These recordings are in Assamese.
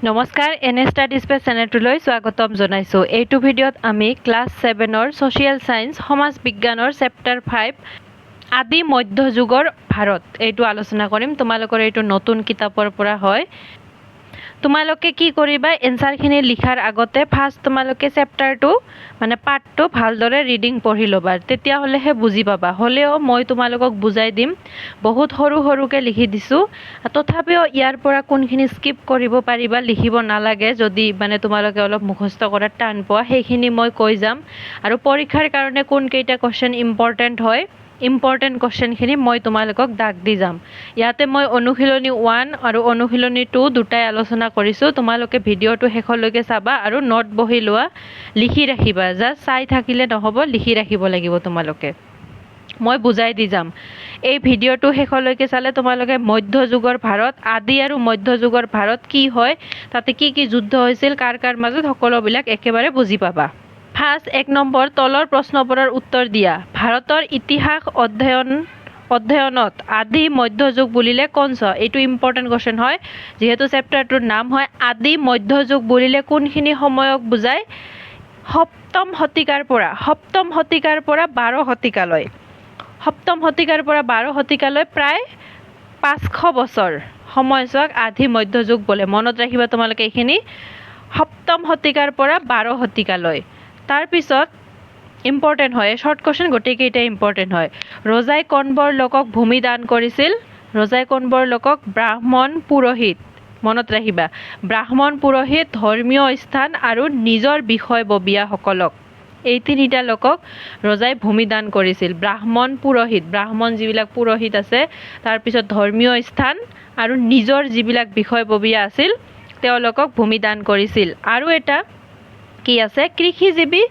নমস্কাৰ এনে ষ্টাডিজ পেজ চেনেলটোলৈ স্বাগতম জনাইছোঁ। এইটো ভিডিঅ'ত আমি ক্লাছ 7ৰ ছ'চিয়েল ছায়েন্স সমাজ বিজ্ঞানৰ চেপ্টাৰ 5 আদি মধ্যযুগৰ ভাৰত এইটো আলোচনা কৰিম। তোমালোকৰ এইটো নতুন কিতাপৰ পৰা হয়। তোমালোকে কি কৰিবা, এনচাৰখিনি লিখাৰ আগতে ফাৰ্ষ্ট তোমালোকে চেপ্টাৰটো মানে পাৰ্টটো ভালদৰে ৰিডিং পঢ়ি ল'বা, তেতিয়াহ'লেহে বুজি পাবা। হ'লেও মই তোমালোকক বুজাই দিম, বহুত সৰু সৰুকৈ লিখি দিছোঁ। তথাপিও ইয়াৰ পৰা কোনখিনি স্কিপ কৰিব পাৰিবা, লিখিব নালাগে যদি মানে তোমালোকে অলপ মুখস্থ কৰাত টান পোৱা, সেইখিনি মই কৈ যাম। আৰু পৰীক্ষাৰ কাৰণে কোনকেইটা কুৱেশ্যন ইম্পৰ্টেণ্ট হয়, ইম্পৰ্টেণ্ট কুৱেশ্যনখিনি মই তোমালোকক দাগ দি যাম। ইয়াতে মই অনুশীলনী 1 আৰু অনুশীলনী 2 দুটাই আলোচনা কৰিছোঁ। তোমালোকে ভিডিঅ'টো শেষলৈকে চাবা আৰু নোট বহি লোৱা, লিখি ৰাখিবা। জাষ্ট চাই থাকিলে নহ'ব, লিখি ৰাখিব লাগিব তোমালোকে। মই বুজাই দি যাম। এই ভিডিঅ'টো শেষলৈকে চালে তোমালোকে মধ্যযুগৰ ভাৰত, আদি আৰু মধ্যযুগৰ ভাৰত কি হয়, তাতে কি কি যুদ্ধ হৈছিল, কাৰ কাৰ মাজত, সকলোবিলাক একেবাৰে বুজি পাবা। ফাৰ্ষ্ট 1 নম্বৰ তলৰ প্ৰশ্নবোৰৰ উত্তৰ দিয়া। ভাৰতৰ ইতিহাস অধ্যয়নত আদি মধ্যযুগ বুলিলে কোন চন? এইটো ইম্পৰ্টেণ্ট কুৱেশ্যন হয়, যিহেতু চেপ্টাৰটোৰ নাম হয় আদি মধ্যযুগ বুলিলে কোনখিনি সময়ক বুজায়? সপ্তম শতিকাৰ পৰা 12 শতিকালৈ। সপ্তম শতিকাৰ পৰা 12 শতিকালৈ প্ৰায় 500 বছৰ সময়ছোৱাক আদি মধ্যযুগ বোলে। মনত ৰাখিবা তোমালোকে এইখিনি, সপ্তম শতিকাৰ পৰা 12 শতিকালৈ। তাৰপিছত ইম্পৰ্টেণ্ট হয়, শ্বৰ্ট কুৱেশ্যন গোটেইকেইটাই ইম্পৰ্টেণ্ট হয়। ৰজাই কোনবোৰ লোকক ভূমি দান কৰিছিল? ৰজাই কোনবোৰ লোকক? ব্ৰাহ্মণ, পুৰোহিত। মনত ৰাখিবা, ব্ৰাহ্মণ, পুৰোহিত, ধৰ্মীয় স্থান আৰু নিজৰ বিষয়ববীয়াসকলক, এই তিনিটা লোকক ৰজাই ভূমি দান কৰিছিল। ব্ৰাহ্মণ, পুৰোহিত, ব্ৰাহ্মণ যিবিলাক পুৰোহিত আছে, তাৰপিছত ধৰ্মীয় স্থান আৰু নিজৰ যিবিলাক বিষয়ববীয়া আছিল তেওঁলোকক ভূমি দান কৰিছিল। আৰু এটা কি আছে, কৃষিজীৱী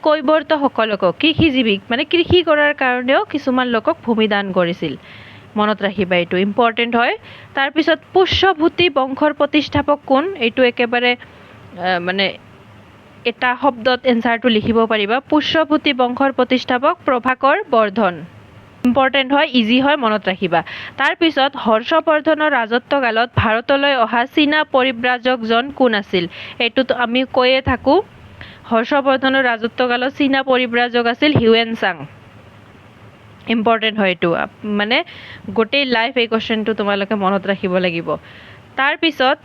কৈৱৰ্তসকলকো, কৃষিজীৱীক মানে কৃষি কৰাৰ কাৰণেও কিছুমান লোকক ভূমি দান কৰিছিল। মনত ৰাখিবা, এইটো ইম্পৰ্টেণ্ট হয়। তাৰপিছত পুষ্যভূতি বংশৰ প্ৰতিষ্ঠাপক কোন? এইটো একেবাৰে মানে এটা শব্দত এনচাৰটো লিখিব পাৰিবা। পুষ্যভূতি বংশৰ প্ৰতিষ্ঠাপক প্ৰভাকৰ বৰ্ধন। ইম্পৰ্টেণ্ট হয়, ইজি হয়, মনত ৰাখিবা। তাৰপিছত হৰ্ষবৰ্ধনৰ ৰাজত্বকালত ভাৰতলৈ অহা চীনা পৰিব্ৰাজকজন কোন আছিল? এইটোতো আমি কৈয়ে থাকোঁ, হৰ্ষবৰ্ধনৰ ৰাজত্বকালত চীনা পৰিব্ৰাজক আছিল হিউৱেন চাং। ইম্পৰ্টেণ্ট হয় এইটো, মানে গোটেই লাইফ এই কুৱেশ্যনটো তোমালোকে মনত ৰাখিব লাগিব। তাৰপিছত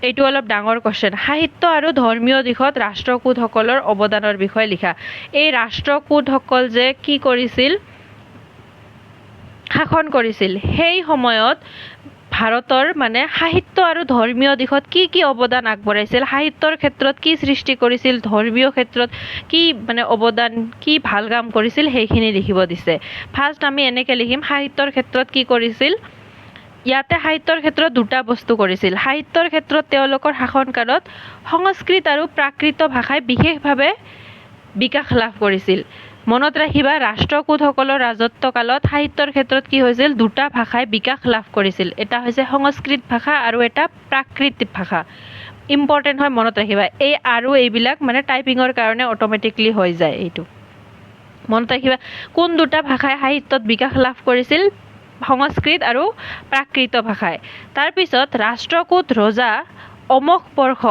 এইটো অলপ ডাঙৰ কুৱেশ্যন, সাহিত্য আৰু ধৰ্মীয় দিশত ৰাষ্ট্ৰকূটসকলৰ অৱদানৰ বিষয়ে লিখা। এই ৰাষ্ট্ৰকূটসকল যে কি কৰিছিল, শাসন কৰিছিল, সেই সময়ত ভাৰতৰ মানে সাহিত্য আৰু ধৰ্মীয় দিশত কি কি অৱদান আগবঢ়াইছিল, সাহিত্যৰ ক্ষেত্ৰত কি সৃষ্টি কৰিছিল, ধৰ্মীয় ক্ষেত্ৰত কি মানে অৱদান, কি ভাল কাম কৰিছিল, সেইখিনি লিখিব দিছে। ফাৰ্ষ্ট আমি এনেকৈ লিখিম, সাহিত্যৰ ক্ষেত্ৰত কি কৰিছিল। ইয়াতে সাহিত্যৰ ক্ষেত্ৰত দুটা বস্তু কৰিছিল। সাহিত্যৰ ক্ষেত্ৰত তেওঁলোকৰ শাসনকালত সংস্কৃত আৰু প্ৰাকৃত ভাষাই বিশেষভাৱে বিকাশ লাভ কৰিছিল। মনত ৰাখিবা, ৰাষ্ট্ৰকূটসকলৰ ৰাজত্বকালত সাহিত্যৰ ক্ষেত্ৰত কি হৈছিল, দুটা ভাষাই বিকাশ লাভ কৰিছিল। এটা হৈছে সংস্কৃত ভাষা আৰু এটা প্ৰাকৃত ভাষা। ইম্পৰ্টেণ্ট হয়, মনত ৰাখিবা। এই আৰু এইবিলাক মানে টাইপিঙৰ কাৰণে অট'মেটিকলি হৈ যায়। এইটো মনত ৰাখিবা, কোন দুটা ভাষাই সাহিত্যত বিকাশ লাভ কৰিছিল? সংস্কৃত আৰু প্ৰাকৃত ভাষাই। তাৰপিছত ৰাষ্ট্ৰকূট ৰজা অমোঘ বৰ্ষ,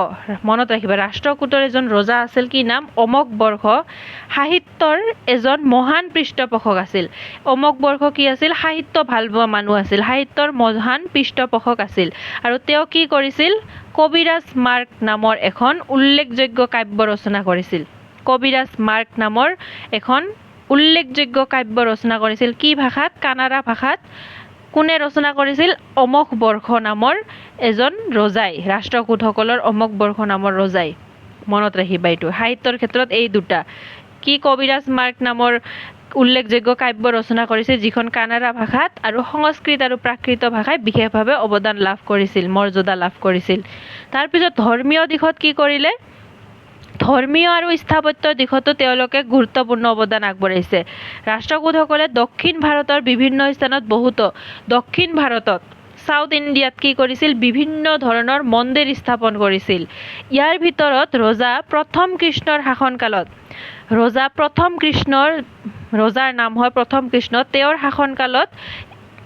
মনত ৰাখিবা, ৰাষ্ট্ৰকূটৰ এজন ৰজা আছিল, কি নাম? অমোঘ বৰ্ষ। সাহিত্যৰ এজন মহান পৃষ্ঠপোষক আছিল। অমোঘ বৰ্ষ কি আছিল? সাহিত্য ভাল পোৱা মানুহ আছিল, সাহিত্যৰ মহান পৃষ্ঠপোষক আছিল। আৰু তেওঁ কি কৰিছিল? কবিৰাজ মাৰ্গ নামৰ এখন উল্লেখযোগ্য কাব্য ৰচনা কৰিছিল। কবিৰাজ মাৰ্গ নামৰ এখন উল্লেখযোগ্য কাব্য ৰচনা কৰিছিল। কি ভাষাত? কানাড়া ভাষাত। কোনে ৰচনা কৰিছিল? অমোঘ বৰ্ষ নামৰ এজন ৰজাই, ৰাষ্ট্ৰকূটসকলৰ অমোঘ বৰ্ষ নামৰ ৰজাই। মনত ৰাখিবা, এইটো সাহিত্যৰ ক্ষেত্ৰত এই দুটা, কি কবিৰাজ মাৰ্গ নামৰ উল্লেখযোগ্য কাব্য ৰচনা কৰিছিল যিখন কানাড়া ভাষাত, আৰু সংস্কৃত আৰু প্ৰাকৃত ভাষাই বিশেষভাৱে অৱদান লাভ কৰিছিল, মৰ্যাদা লাভ কৰিছিল। তাৰপিছত ধৰ্মীয় দিশত কি কৰিলে? ধৰ্মীয় আৰু স্থাপত্যৰ দিশতো তেওঁলোকে গুৰুত্বপূৰ্ণ অৱদান আগবঢ়াইছে। ৰাষ্ট্ৰকূটসকলে দক্ষিণ ভাৰতৰ বিভিন্ন স্থানত দক্ষিণ ভাৰতত, সাউথ ইণ্ডিয়াত কি কৰিছিল? বিভিন্ন ধৰণৰ মন্দিৰ স্থাপন কৰিছিল। ইয়াৰ ভিতৰত ৰজা প্ৰথম কৃষ্ণৰ শাসনকালত, ৰজাৰ নাম হয় প্ৰথম কৃষ্ণ, তেওঁৰ শাসনকালত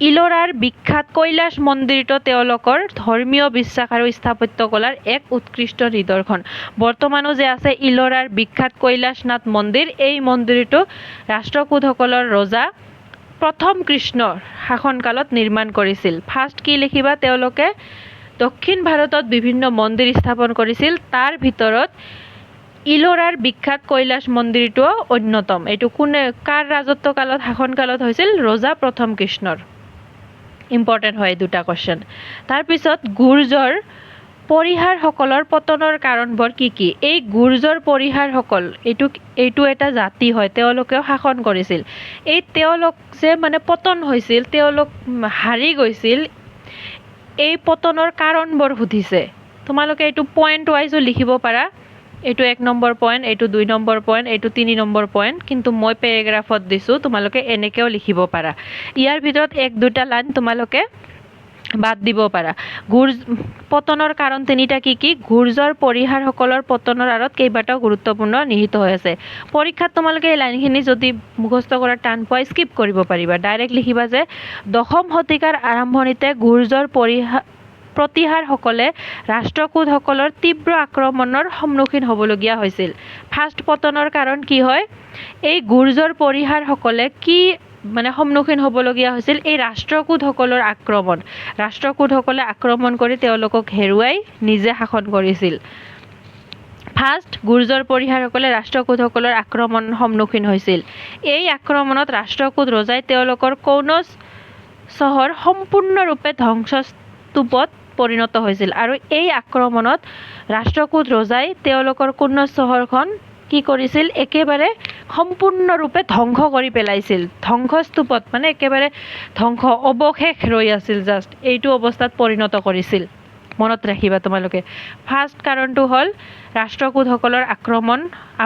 ইলোৰাৰ বিখ্যাত কৈলাশ মন্দিৰটো তেওঁলোকৰ ধৰ্মীয় বিশ্বাস আৰু স্থাপত্য কলাৰ এক উৎকৃষ্ট নিদৰ্শন। বৰ্তমানো যে আছে ইলোৰাৰ বিখ্যাত কৈলাশনাথ মন্দিৰ, এই মন্দিৰটো ৰাষ্ট্ৰকূটসকলৰ ৰজা প্ৰথম কৃষ্ণৰ শাসনকালত নিৰ্মাণ কৰিছিল। ফাৰ্ষ্ট কি লিখিবা, তেওঁলোকে দক্ষিণ ভাৰতত বিভিন্ন মন্দিৰ স্থাপন কৰিছিল, তাৰ ভিতৰত ইলোৰাৰ বিখ্যাত কৈলাশ মন্দিৰটো অন্যতম। এইটো কাৰ ৰাজত্বকালত শাসনকালত হৈছিল? ৰজা প্ৰথম কৃষ্ণৰ। ইম্পৰ্টেণ্ট হয় দুটা কুৱেশ্যন। তাৰপিছত গুৰ্জৰ পৰিহাৰসকলৰ পতনৰ কাৰণবোৰ কি কি? এই গুৰ্জৰ পৰিহাৰসকল এইটো এটা জাতি হয়, তেওঁলোকেও শাসন কৰিছিল। এই তেওঁলোক যে মানে পতন হৈছিল, তেওঁলোক হাৰি গৈছিল, এই পতনৰ কাৰণবোৰ সুধিছে। তোমালোকে এইটো পইণ্ট ৱাইজো লিখিব পাৰা। এইটো 1 নম্বৰ পইণ্ট, এইটো 2 নম্বৰ পইণ্ট, এইটো 3 নম্বৰ পইণ্ট, কিন্তু মই পেৰেগ্ৰাফত দিছোঁ, তোমালোকে এনেকৈও লিখিব পাৰা। ইয়াৰ ভিতৰত 1-2টা লাইন তোমালোকে বাদ দিব পাৰা। পতনৰ কাৰণ 3টা কি কি? গুৰ্জৰ পৰিহাৰসকলৰ পতনৰ আঁৰত কেইবাটাও গুৰুত্বপূৰ্ণ নিহিত হৈ আছে। পৰীক্ষাত তোমালোকে এই লাইনখিনি যদি মুখস্থ কৰাৰ টান পোৱা স্কিপ কৰিব পাৰিবা। ডাইৰেক্ট লিখিবা যে 10ম শতিকাৰ আৰম্ভণিতে গুৰ্জৰ প্ৰতিহাৰসকলে ৰাষ্ট্ৰকূটসকলৰ তীব্ৰ আক্ৰমণৰ সন্মুখীন হ'বলগীয়া হৈছিল। ফাৰ্ষ্ট পতনৰ কাৰণ কি হয়? এই গুৰ্জৰ পৰিহাৰসকলে কি সন্মুখীন হ'বলগীয়া হৈছিল? এই ৰাষ্ট্ৰকূটসকলৰ আক্ৰমণ। ৰাষ্ট্ৰকূটসকলে আক্ৰমণ কৰি তেওঁলোকক হেৰুৱাই নিজে শাসন কৰিছিল। ফাৰ্ষ্ট গুৰ্জৰ পৰিহাৰসকলে ৰাষ্ট্ৰকূটসকলৰ আক্ৰমণ সন্মুখীন হৈছিল। এই আক্ৰমণত ৰাষ্ট্ৰকূট ৰজাই তেওঁলোকৰ কনৌজ চহৰ সম্পূৰ্ণৰূপে ধ্বংসস্তূপত পৰিণত হৈছিল। আৰু এই আক্ৰমণত ৰাষ্ট্ৰকূট ৰজাই তেওঁলোকৰ কনৌজ চহৰখন কি কৰিছিল? একেবাৰে সম্পূৰ্ণৰূপে ধ্বংস কৰি পেলাইছিল। ধ্বংসস্তূপত একেবাৰে ধ্বংস, অৱশেষ ৰৈ আছিল, জাষ্ট এইটো অৱস্থাত পৰিণত কৰিছিল। মনত ৰাখিবা তোমালোকে। ফাৰ্ষ্ট কাৰণটো হ'ল ৰাষ্ট্ৰকূটসকলৰ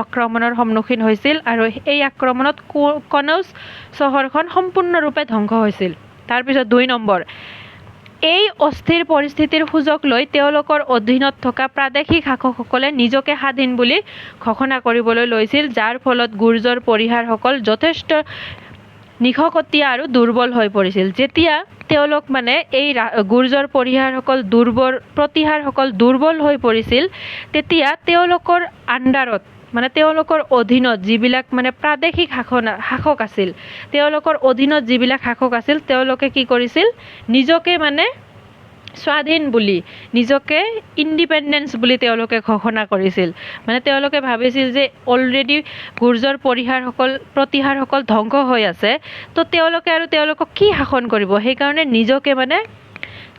আক্ৰমণৰ সন্মুখীন হৈছিল, আৰু এই আক্ৰমণত কনৌজ চহৰখন সম্পূৰ্ণৰূপে ধ্বংস হৈছিল। তাৰপিছত 2 নম্বৰ, এই অস্থিৰ পৰিস্থিতিৰ সুযোগ লৈ তেওঁলোকৰ অধীনত থকা প্ৰাদেশিক শাসকসকলে নিজকে স্বাধীন বুলি ঘোষণা কৰিবলৈ লৈছিল, যাৰ ফলত গুৰ্জৰ পৰিহাৰসকল যথেষ্ট নিশকতীয়া আৰু দুৰ্বল হৈ পৰিছিল। যেতিয়া তেওঁলোক এই গুৰ্জৰ প্ৰতিহাৰসকল দুৰ্বল হৈ পৰিছিল, তেতিয়া তেওঁলোকৰ আণ্ডাৰত তেওঁলোকৰ অধীনত যিবিলাক প্ৰাদেশিক শাসক আছিল, তেওঁলোকৰ অধীনত যিবিলাক শাসক আছিল, তেওঁলোকে কি কৰিছিল? নিজকে স্বাধীন বুলি, নিজকে ইণ্ডিপেণ্ডেঞ্চ বুলি তেওঁলোকে ঘোষণা কৰিছিল। তেওঁলোকে ভাবিছিল যে অলৰেডি গুৰ্জৰ প্ৰতিহাৰসকল ধ্বংস হৈ আছে, তো তেওঁলোকক কি শাসন কৰিব? সেইকাৰণে নিজকে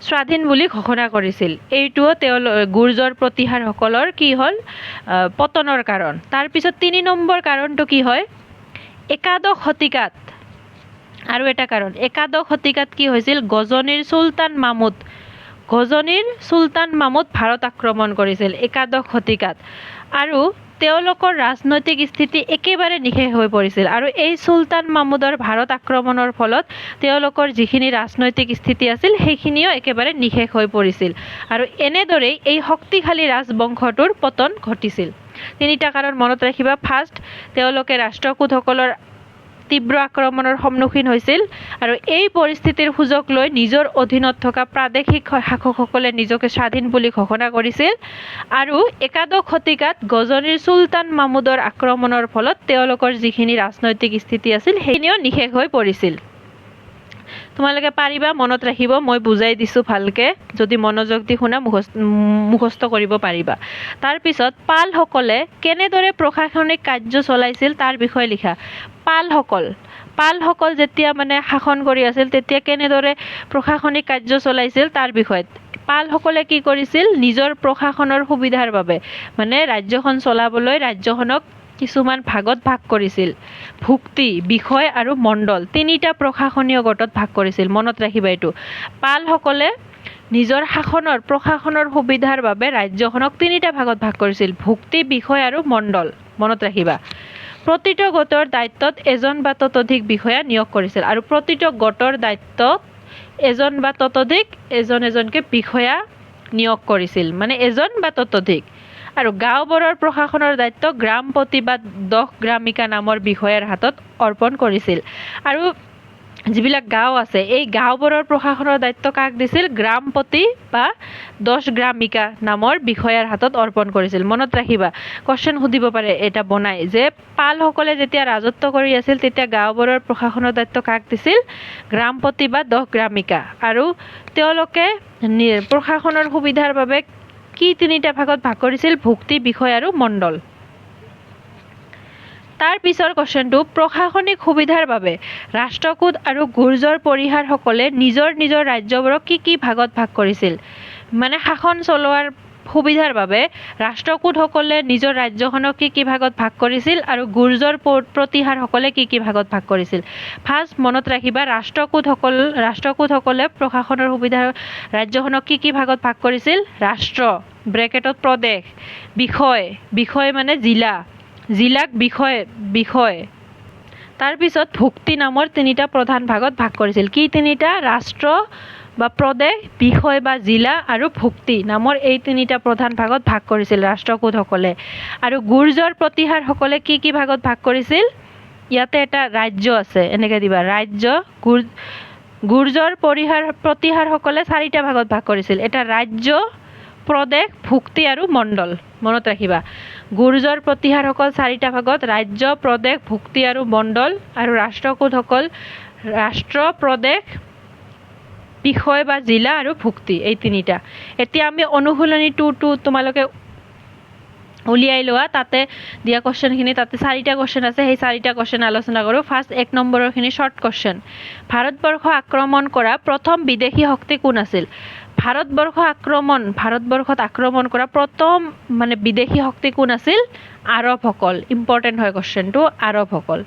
স্বাধীন বুলি ঘোষণা কৰিছিল। এইটোও গুৰ্জৰ প্ৰতিহাৰসকলৰ কি হ'ল? পতনৰ কাৰণ। তাৰপিছত 3 নম্বৰ কাৰণটো কি হয়? একাদশ শতিকাত আৰু এটা কাৰণ, একাদশ শতিকাত কি হৈছিল? গজনীৰ চুলতান মামুদ ভাৰত আক্ৰমণ কৰিছিল একাদশ শতিকাত, আৰু তেওঁলোকৰ ৰাজনৈতিক স্থিতি একেবাৰে নিঃশেষ হৈ পৰিছিল। আৰু এই চুলতান মামুদৰ ভাৰত আক্ৰমণৰ ফলত তেওঁলোকৰ যিখিনি ৰাজনৈতিক স্থিতি আছিল, সেইখিনিও একেবাৰে নিঃশেষ হৈ পৰিছিল। আৰু এনেদৰেই এই শক্তিশালী ৰাজবংশটোৰ পতন ঘটিছিল। 3টা কাৰণ মনত ৰাখিবা। ফাৰ্ষ্ট, তেওঁলোকে ৰাষ্ট্ৰকূটসকলৰ তীব্ৰ আক্ৰমণৰ সন্মুখীন হৈছিল, আৰু এই পৰিস্থিতিৰ সুযোগ লৈ নিজৰ অধীনত থকা প্ৰাদেশিক শাসকসকলে নিজকে স্বাধীন বুলি ঘোষণা কৰিছিল, আৰু একাদশ শতিকাত গজনীৰ চুলতান মামুদৰ আক্ৰমণৰ ফলত তেওঁলোকৰ যিখিনি ৰাজনৈতিক স্থিতি আছিল, সেইখিনিও নিঃশেষ হৈ পৰিছিল। তোমালোকে পাৰিবা, মনত ৰাখিব, মই বুজাই দিছোঁ ভালকে, যদি মনোযোগ দি শুনা মুখস্থ কৰিব পাৰিবা। তাৰপিছত পালসকলে কেনেদৰে প্ৰশাসনিক কাৰ্য চলাইছিল তাৰ বিষয়ে লিখা। পালসকল যেতিয়া শাসন কৰি আছিল, তেতিয়া কেনেদৰে প্ৰশাসনিক কাৰ্য চলাইছিল তাৰ বিষয়ত। পালসকলে কি কৰিছিল? নিজৰ প্ৰশাসনৰ সুবিধাৰ বাবে ৰাজ্যখন চলাবলৈ ৰাজ্যখনক কিছুমান ভাগত ভাগ কৰিছিল। ভুক্তি, বিষয় আৰু মণ্ডল, 3টা প্ৰশাসনীয় গোটত ভাগ কৰিছিল। মনত ৰাখিবা এইটো। পালসকলে নিজৰ প্ৰশাসনৰ সুবিধাৰ বাবে ৰাজ্যখনক 3টা ভাগত ভাগ কৰিছিল: ভুক্তি, বিষয় আৰু মণ্ডল। মনত ৰাখিবা। প্ৰতিটো গোটৰ দায়িত্বত এজন বা ততোধিক বিষয়া নিয়োগ কৰিছিল, আৰু প্ৰতিটো গোটৰ দায়িত্বত এজন বা ততোধিক এজনকে বিষয়া নিয়োগ কৰিছিল, এজন বা ততোধিক। আৰু গাঁওবোৰৰ প্ৰশাসনৰ দায়িত্ব গ্ৰামপতি বা 10 গ্ৰামিকা নামৰ বিষয়াৰ হাতত অৰ্পণ কৰিছিল। আৰু যিবিলাক গাঁও আছে এই গাঁওবোৰৰ প্ৰশাসনৰ দায়িত্ব কাক দিছিল গ্ৰামপতি বা 10 গ্ৰামিকা নামৰ বিষয়াৰ হাতত অৰ্পণ কৰিছিল মনত ৰাখিবা কোৱেশ্চন সুধিব পাৰে এটা বনাই যে পালসকলে যেতিয়া ৰাজত্ব কৰি আছিল তেতিয়া গাঁওবোৰৰ প্ৰশাসনৰ দায়িত্ব কাক দিছিল গ্ৰামপতি বা 10 গ্ৰামিকা আৰু তেওঁলোকে প্ৰশাসনৰ সুবিধাৰ বাবে কি তিনিটা ভাগত ভাগ কৰিছিল ভুক্তি বিষয় আৰু মণ্ডল তাৰ পিছৰ কোৱেশ্চনটো প্ৰশাসনিক সুবিধাৰ বাবে ৰাষ্ট্ৰকূট আৰু গুৰ্জৰ পৰিহাৰসকলে নিজৰ নিজৰ ৰাজ্যবোৰক কি ভাগত ভাগ কৰিছিল মানে শাসন চলোৱাৰ সুবিধাৰ বাবে ৰাষ্ট্ৰকূটসকলে নিজৰ ৰাজ্যখনক কি ভাগত ভাগ কৰিছিল আৰু গুৰ্জৰ প্ৰতিহাৰসকলে কি ভাগত ভাগ কৰিছিল ফাৰ্ষ্ট মনত ৰাখিবা ৰাষ্ট্ৰকূটসকলে প্ৰশাসনৰ সুবিধাৰ ৰাজ্যখনক কি ভাগত ভাগ কৰিছিল ৰাষ্ট্ৰ ব্ৰেকেটত প্ৰদেশ বিষয় মানে জিলাক বিষয় তাৰপিছত ভুক্তি নামৰ তিনিটা প্ৰধান ভাগত ভাগ কৰিছিল কি তিনিটা ৰাষ্ট্ৰ বা প্ৰদেশ বিষয় বা জিলা আৰু ভুক্তি নামৰ এই তিনিটা প্ৰধান ভাগত ভাগ কৰিছিল ৰাষ্ট্ৰকূটসকলে আৰু গুৰ্জৰ প্ৰতিহাৰসকলে কি ভাগত ভাগ কৰিছিল ইয়াতে এটা ৰাজ্য আছে এনেকৈ দিবা ৰাজ্য গুৰ্জৰ প্ৰতিহাৰসকলে 4টা ভাগত ভাগ কৰিছিল এটা ৰাজ্য প্ৰদেশ ভুক্তি আৰু মণ্ডল মনত ৰাখিবা গুৰ্জৰ প্ৰতিহাৰসকল 4টা ভাগত ৰাজ্য প্ৰদেশ ভুক্তি আৰু মণ্ডল আৰু ৰাষ্ট্ৰকূটসকল ৰাষ্ট্ৰ প্ৰদেশ বিষয় বা জিলা আৰু ভুক্তি এই তিনিটা এতিয়া আমি অনুশীলনী 2 তোমালোকে উলিয়াই লোৱা তাতে দিয়া কোৱেশ্চনখিনি তাতে 4টা কোৱেশ্চন আছে সেই 4টা কোৱেশ্চন আলোচনা কৰো ফাৰ্ষ্ট 1 নম্বৰৰ খিনি শৰ্ট কোৱেশ্চন ভাৰতবৰ্ষ আক্ৰমণ কৰা প্ৰথম বিদেশী শক্তি কোন আছিল ভাৰতবৰ্ষত আক্ৰমণ কৰা প্ৰথম মানে বিদেশী শক্তি কোন আছিল আৰবসকল ইম্পৰ্টেন্ট হয় কোৱেশ্চনটো আৰবসকল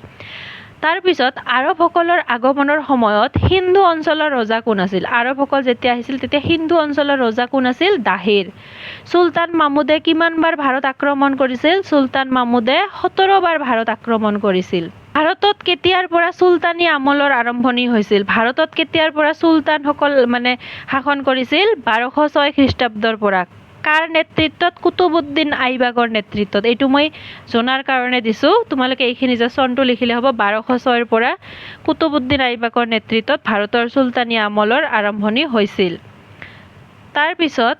তাৰপিছত আৰবসকলৰ আগমনৰ সময়ত হিন্দু অঞ্চলৰ ৰজা কোন আছিল আৰবসকল যেতিয়া আহিছিল তেতিয়া হিন্দু অঞ্চলৰ ৰজা কোন আছিল দাহিৰ সুলতান মাহমুদে কিমানবাৰ ভাৰত আক্ৰমণ কৰিছিল সুলতান মাহমুদে 17 বাৰ ভাৰত আক্ৰমণ কৰিছিল ভাৰতত কেতিয়াৰ পৰা সুলতানী আমলৰ আৰম্ভণি হৈছিল ভাৰতত কেতিয়াৰ পৰা সুলতানসকল মানে শাসন কৰিছিল 1206 খ্ৰীষ্টাব্দৰ পৰা কাৰ নেতৃত্বত কুতুবউদ্দিন আইবাকৰ নেতৃত্বত এইটো মই জনাৰ কাৰণে দিছো তোমালোকে এইখিনি যে চনটো লিখিলে হ'ব 1206 ৰ পৰা কুতুবউদ্দিন আইবাকৰ নেতৃত্বত ভাৰতৰ সুলতানী আমলৰ আৰম্ভণি হৈছিল তাৰ পিছত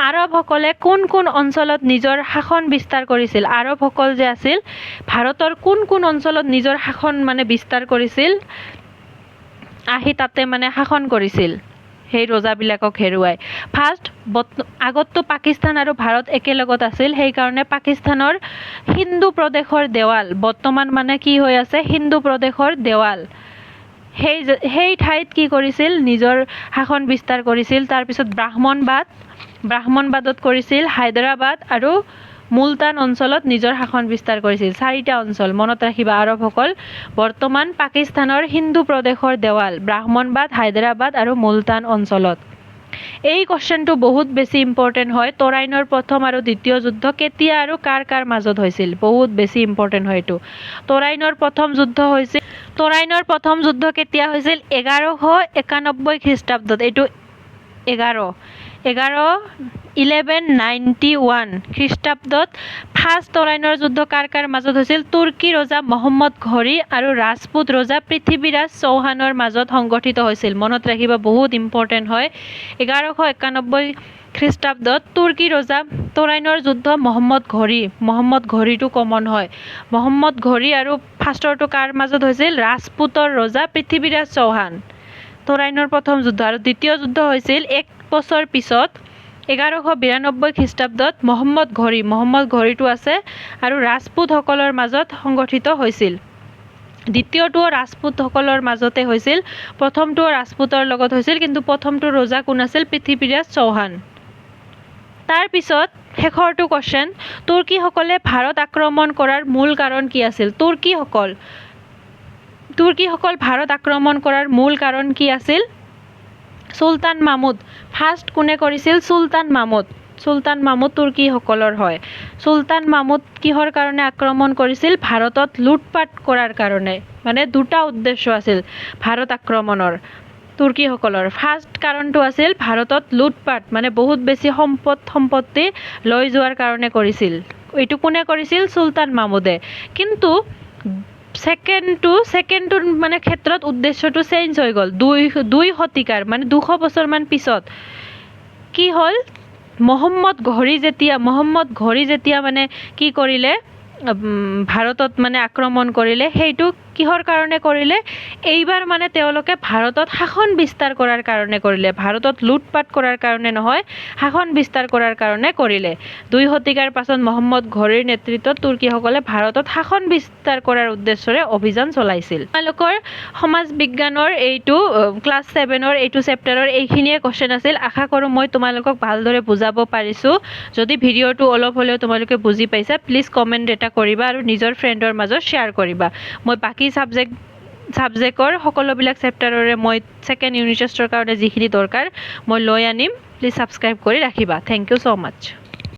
আৰবসকলে কোন অঞ্চলত নিজৰ শাসন বিস্তাৰ কৰিছিল আৰবসকল যে আছিল ভাৰতৰ কোন অঞ্চলত নিজৰ শাসন মানে বিস্তাৰ কৰিছিল আহি তাতে মানে শাসন কৰিছিল সেই ৰজাবিলাকক হেৰুৱাই ফাৰ্ষ্ট আগততো পাকিস্তান আৰু ভাৰত একেলগত আছিল সেই কাৰণে পাকিস্তানৰ হিন্দু প্ৰদেশৰ দেৱাল বৰ্তমান মানে কি হৈ আছে হিন্দু প্ৰদেশৰ দেৱাল সেই ঠাইত কি কৰিছিল নিজৰ শাসন বিস্তাৰ কৰিছিল তাৰ পিছত ব্ৰাহ্মণবাদত কৰিছিল হায়দৰাবাদ আৰু মুলতান অঞ্চলত নিজৰ শাসন বিস্তাৰ কৰিছিল 4টা অঞ্চল মনত ৰাখিবা আৰবসকল বৰ্তমান পাকিস্তানৰ হিন্দু প্ৰদেশৰ দেৱাল ব্ৰাহ্মণবাদ হায়দৰাবাদ আৰু মুলতান অঞ্চলত এই কোৱেশ্চনটো বহুত বেছি ইম্পৰ্টেন্ট হয় তৰাইনৰ প্ৰথম আৰু দ্বিতীয় যুদ্ধ কেতিয়া আৰু কাৰ মাজত হৈছিল বহুত বেছি ইম্পৰ্টেন্ট হয় এইটো তৰাইনৰ প্ৰথম যুদ্ধ কেতিয়া হৈছিল 1191 খ্ৰীষ্টাব্দত এইটো 1191 খ্ৰীষ্টাব্দত ফাৰ্ষ্ট তৰাইনৰ যুদ্ধ কাৰ মাজত হৈছিল তুৰ্কী ৰজা মহম্মদ ঘৰী আৰু ৰাজপুত ৰজা পৃথ্বীৰাজ চৌহানৰ মাজত সংগঠিত হৈছিল মনত ৰাখিবা বহুত ইম্পৰ্টেন্ট হয় 1191 খ্ৰীষ্টাব্দত তুৰ্কী ৰজা তৰাইনৰ যুদ্ধ মহম্মদ ঘৰীটো কমন হয় মহম্মদ ঘৰী আৰু ফাৰ্ষ্টৰটো কাৰ মাজত হৈছিল ৰাজপুতৰ ৰজা পৃথ্বীৰাজ চৌহান তৰাইনৰ প্ৰথম যুদ্ধ আৰু দ্বিতীয় যুদ্ধ হৈছিল 1 বছৰ পিছত 1192 খ্ৰীষ্টাব্দত মহম্মদ ঘৰীটো আছে আৰু ৰাজপুতসকলৰ মাজত সংগঠিত হৈছিল দ্বিতীয়টো ৰাজপুতসকলৰ মাজতে হৈছিল প্ৰথমটো ৰাজপুতৰ লগত হৈছিল কিন্তু প্ৰথমটো ৰজা কোন আছিল পৃথ্বীৰাজ চৌহান তাৰ পিছত শেষৰটো কোৱেশ্চন তুৰ্কীসকলে ভাৰত আক্ৰমণ কৰাৰ মূল কাৰণ কি আছিল তুৰ্কীসকল ভাৰত আক্ৰমণ কৰাৰ মূল কাৰণ কি আছিল সুলতান মাহমুদ ফাৰ্ষ্ট কোনে কৰিছিল সুলতান মাহমুদ তুৰ্কীসকলৰ হয় সুলতান মাহমুদ কিহৰ কাৰণে আক্ৰমণ কৰিছিল ভাৰতত লুটপাট কৰাৰ কাৰণে মানে দুটা উদ্দেশ্য আছিল ভাৰত আক্ৰমণৰ তুৰ্কীসকলৰ ফাৰ্ষ্ট কাৰণটো আছিল ভাৰতত লুটপাট মানে বহুত বেছি সম্পত্তি লৈ যোৱাৰ কাৰণে কৰিছিল এইটো কোনে কৰিছিল সুলতান মাহমুদে কিন্তু ছেকেণ্ডটোৰ মানে ক্ষেত্ৰত উদ্দেশ্যটো চেঞ্জ হৈ গ'ল। দুই শতিকাৰ মানে 200 বছৰমান পিছত কি হ'ল, মহম্মদ ঘড়ী যেতিয়া মানে কি কৰিলে, ভাৰতত মানে আক্ৰমণ কৰিলে, সেইটো কিহৰ কাৰণে কৰিলে, এইবাৰ মানে তেওঁলোকে ভাৰতত শাসন বিস্তাৰ কৰাৰ কাৰণে কৰিলে, ভাৰতত লুটপাট কৰাৰ কাৰণে নহয়, শাসন বিস্তাৰ কৰাৰ কাৰণে কৰিলে। 2 শতিকাৰ পাছত মহম্মদ ঘড়ীৰ নেতৃত্বত তুৰ্কীসকলে ভাৰতত শাসন বিস্তাৰ কৰাৰ উদ্দেশ্যৰে অভিযান চলাইছিল। তোমালোকৰ সমাজ বিজ্ঞানৰ এইটো ক্লাছ 7ৰ এইটো চেপ্টাৰৰ এইখিনিয়ে কোৱেশ্চন আছিল। আশা কৰোঁ মই তোমালোকক ভালদৰে বুজাব পাৰিছোঁ। যদি ভিডিঅ'টো অলপ হ'লেও তোমালোকে বুজি পাইছা, প্লিজ কমেণ্ট এটা কৰিবা আৰু নিজৰ ফ্ৰেণ্ডৰ মাজত শ্বেয়াৰ কৰিবা। মই বাকী ছাবজেক্টৰ সকলোবিলাক চেপ্টাৰৰে মই ছেকেণ্ড ইউনিট টেষ্টৰ কাৰণে যিখিনি দৰকাৰ মই লৈ আনিম। প্লিজ ছাবস্ক্ৰাইব কৰি ৰাখিবা। Thank you so' much.